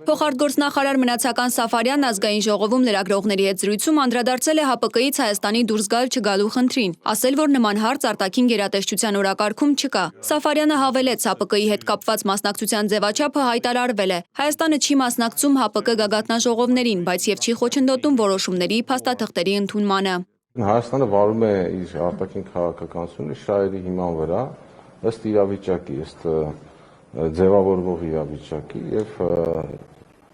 Փոխարտգործնախարար Մնացական Սաֆարյանն ազգային ժողովում լրագրողների հետ զրույցում անդրադարձել է ՀԱՊԿ-ից Հայաստանի դուրս գալ-չգալու խնդրին, ասել, որ նման հարց արտաքին գերատեսչության օրակարգում չկա։ Սաֆարյանը հավելեց, ՀԱՊԿ-ի հետ կապված մասնակցության ձևաչափը հայտարարվել է։ Հայաստանը չի մասնակցում ՀԱՊԿ գագաթնաժողովներին, բայց եւ չի խոչընդոտում որոշումների փաստաթղթերի ընդունմանը։ Հայաստանը վարում է իր արտաքին քաղաքականությունը շահերի հիման վրա, ըստ իրավիճակի, ըստ ձևավորվող իրավիճակի եւ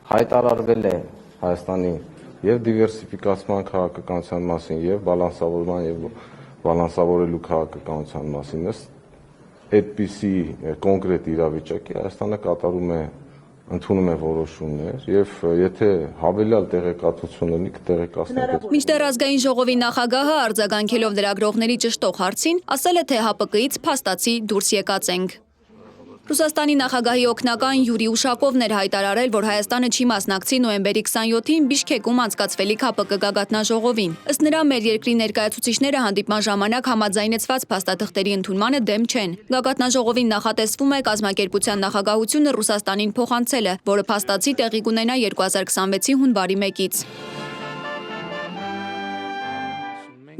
հայտարարվել է Հայաստանի եւ դիվերսիֆիկացման քաղաքականության մասին եւ բալանսավորման եւ բալանսավորելու քաղաքականության մասին ըստ այդպիսի կոնկրետ իրավիճակի Հայաստանը կատարում է ընդունում է որոշումներ եւ եթե հավելյալ տեղեկատվություն ունի կտեղեկացնենք։ Մինչդեռ ազգային ժողովի նախագահը արձագանքելով լրագրողների ճշտող հարցին ասել է, թե ՀԱՊԿ-ից փաստացի դուրս եկած ենք։ Ռուսաստանի նախագահի օգնական Յուրի Ուշակովն էր հայտարարել, որ Հայաստանը չի մասնակցի նոյեմբերի 27-ին Բիշքեկում անցկացվելիք ՀԱՊԿ գագաթնաժողովին։ Ըստ նրա, մեր երկրի ներկայացուցիչները հանդիպման ժամանակ համաձայնեցված փաստաթղթերի ընդունմանը դեմ չեն։ Գագաթնաժողովին նախատեսվում է կազմակերպության նախագահությունը Ռուսաստանին փոխանցելը, որը փաստացի տեղի կունենա 2026-ի հունվարի 1-ից։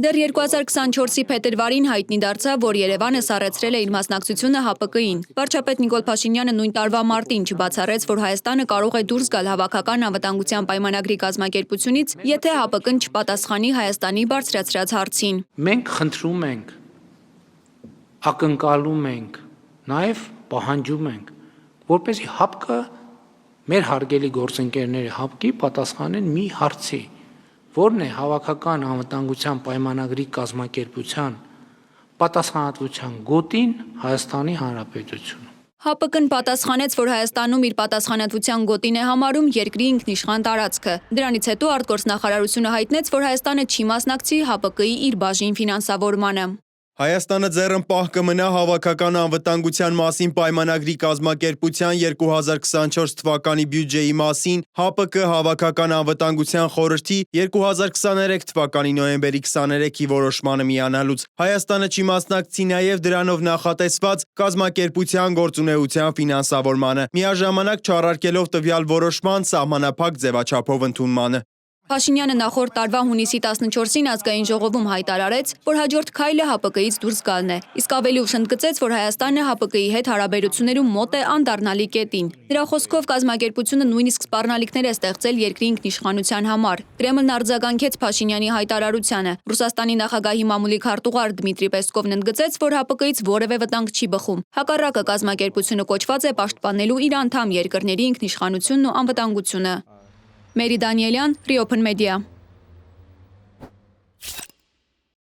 Դեռ 2024-ի փետրվարին հայտնի դարձավ, որ Երևանը սառեցրել է իր մասնակցությունը ՀԱՊԿ-ին։ Վարչապետ Նիկոլ Փաշինյանը նույն տարվա մարտին չբացառեց, որ Հայաստանը կարող է դուրս գալ հավաքական անվտանգության պայմանագրի կազմակերպությունից, եթե ՀԱՊԿ-ն չպատասխանի Հայաստանի բարձրացրած հարցին։ Մենք խնդրում ենք, ակնկալում ենք, նաև պահանջում ենք, որպեսզի ՀԱՊԿ-ը մեր հարգելի գործընկերները ՀԱՊԿ-ի պատասխանեն մի հարցի, որն է հավաքական անվտանգության պայմանագրի կազմակերպության պատասխանատվության գոտին Հայաստանի Հանրապետությունը։ ՀԱՊԿ-ն պատասխանեց, որ Հայաստանում իր պատասխանատվության գոտին է համարում երկրի ինքնիշխան տարածքը։ Դրանից հետո արտգործնախարարությունը հայտնեց, որ Հայաստանը չի մասնակցի ՀԱՊԿ-ի իր բաժին ֆինանսավորմանը։ Հայաստանը ձեռնպահ կմնա հավաքական անվտանգության մասին պայմանագրի կազմակերպության 2024 թվականի բյուջեի մասին ՀԱՊԿ հավաքական անվտանգության խորհրդի 2023 թվականի նոյեմբերի 23-ի որոշմանը միանալուց։ Հայաստանը չի մասնակցի նաև դրանով նախատեսված կազմակերպության գործունեության ֆինանսավորմանը, միաժամանակ չառարկելով տվյալ որոշման սահմանափակ ձևաչափով ընդունմանը։ Փաշինյանը նախորդ տարվա հունիսի 14-ին ազգային ժողովում հայտարարեց, որ հաջորդ քայլը ՀԱՊԿ-ից դուրս գալն է, իսկ ավելի ուշ ընդգծեց, որ Հայաստանը ՀԱՊԿ-ի հետ հարաբերություններում մոտ է անդառնալի կետին։ Նրա խոսքով կազմակերպությունը նույնիսկ սպառնալիքներ է ստեղծել երկրի ինքնիշխանության համար։ Կրեմլն արձագանքեց Փաշինյանի հայտարարությանը։ Ռուսաստանի նախագահի մամուլի քարտուղար Դմիտրի Պեսկովն ընդգծեց, որ ՀԱՊԿ-ից որևէ վտանգ չի բխում։ Հակառակը կազմակերպությունը կոչված է պաշտպանելու իր անդամ երկրների ինքնիշխանությունն ու անվտանգությունը։ Մերի Դանիելյան, Free Open Media։